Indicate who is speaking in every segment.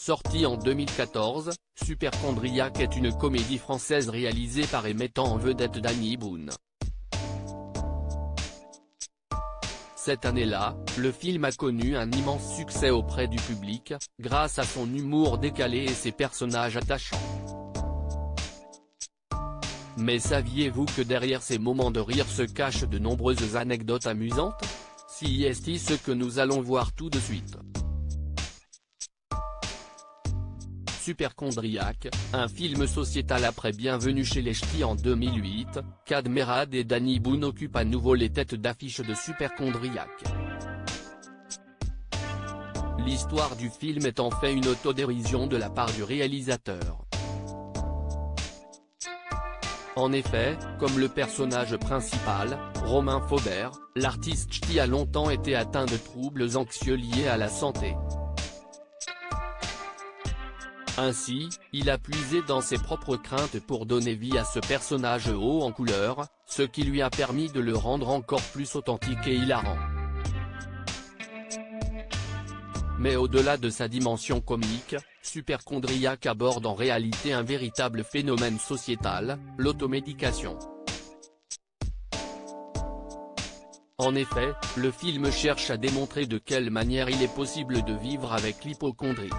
Speaker 1: Sorti en 2014, Superchondriac est une comédie française réalisée par et mettant en vedette Danny Boone. Cette année-là, le film a connu un immense succès auprès du public, grâce à son humour décalé et ses personnages attachants. Mais saviez-vous que derrière ces moments de rire se cachent de nombreuses anecdotes amusantes? C'est ce que nous allons voir tout de suite. Superchondriac, un film sociétal après Bienvenue chez les Ch'tis en 2008, Kad Merad et Danny Boone occupent à nouveau les têtes d'affiche de Superchondriac. L'histoire du film est en fait une autodérision de la part du réalisateur. En effet, comme le personnage principal, Romain Faubert, l'artiste ch'ti a longtemps été atteint de troubles anxieux liés à la santé. Ainsi, il a puisé dans ses propres craintes pour donner vie à ce personnage haut en couleur, ce qui lui a permis de le rendre encore plus authentique et hilarant. Mais au-delà de sa dimension comique, Superchondriac aborde en réalité un véritable phénomène sociétal, l'automédication. En effet, le film cherche à démontrer de quelle manière il est possible de vivre avec l'hypocondrie.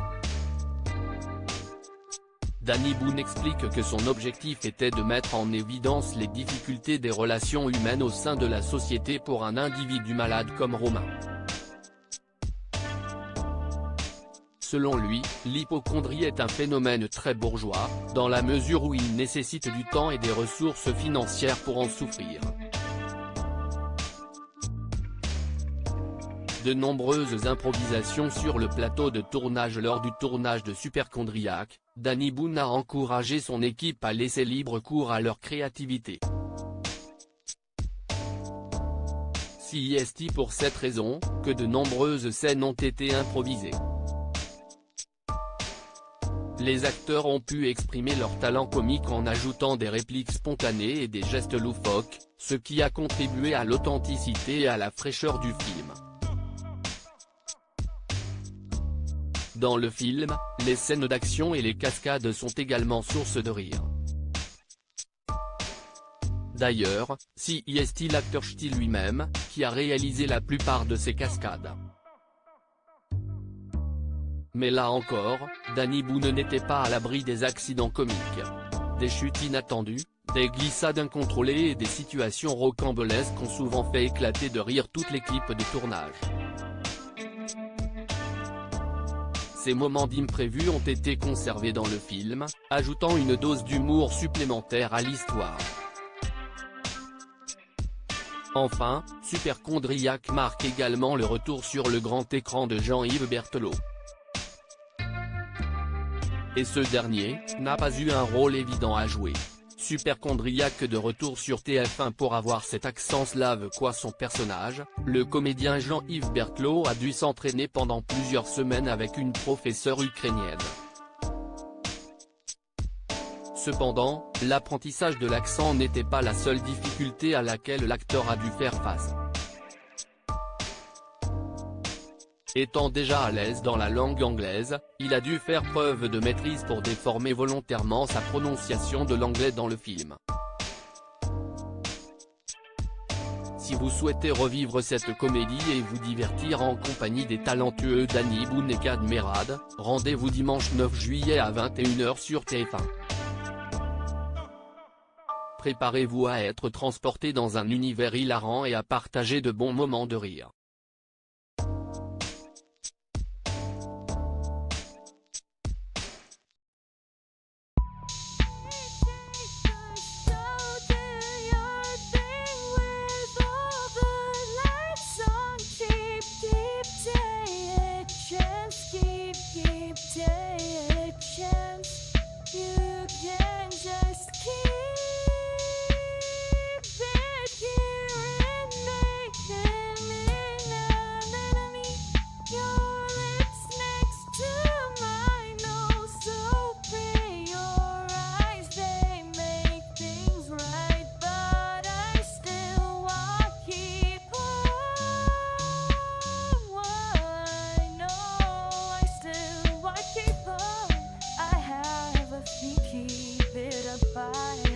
Speaker 1: Danny Boone explique que son objectif était de mettre en évidence les difficultés des relations humaines au sein de la société pour un individu malade comme Romain. Selon lui, l'hypocondrie est un phénomène très bourgeois, dans la mesure où il nécessite du temps et des ressources financières pour en souffrir. De nombreuses improvisations sur le plateau de tournage. Lors du tournage de Superchondriac, Danny Boone a encouragé son équipe à laisser libre cours à leur créativité. C'est pour cette raison, que de nombreuses scènes ont été improvisées. Les acteurs ont pu exprimer leur talent comique en ajoutant des répliques spontanées et des gestes loufoques, ce qui a contribué à l'authenticité et à la fraîcheur du film. Dans le film, les scènes d'action et les cascades sont également source de rire. D'ailleurs, c'est l'acteur ch'ti lui-même, qui a réalisé la plupart de ces cascades. Mais là encore, Danny Boone n'était pas à l'abri des accidents comiques. Des chutes inattendues, des glissades incontrôlées et des situations rocambolesques ont souvent fait éclater de rire toute l'équipe de tournage. Ces moments d'imprévu ont été conservés dans le film, ajoutant une dose d'humour supplémentaire à l'histoire. Enfin, Superchondriac marque également le retour sur le grand écran de Jean-Yves Berthelot. Et ce dernier, n'a pas eu un rôle évident à jouer. Superchondriac de retour sur TF1 pour avoir cet accent slave quoi son personnage, le comédien Jean-Yves Berthelot a dû s'entraîner pendant plusieurs semaines avec une professeure ukrainienne. Cependant, l'apprentissage de l'accent n'était pas la seule difficulté à laquelle l'acteur a dû faire face. Étant déjà à l'aise dans la langue anglaise, il a dû faire preuve de maîtrise pour déformer volontairement sa prononciation de l'anglais dans le film. Si vous souhaitez revivre cette comédie et vous divertir en compagnie des talentueux Danny Boone et Kad Merad, rendez-vous dimanche 9 juillet à 21 h sur TF1. Préparez-vous à être transporté dans un univers hilarant et à partager de bons moments de rire.
Speaker 2: Bye.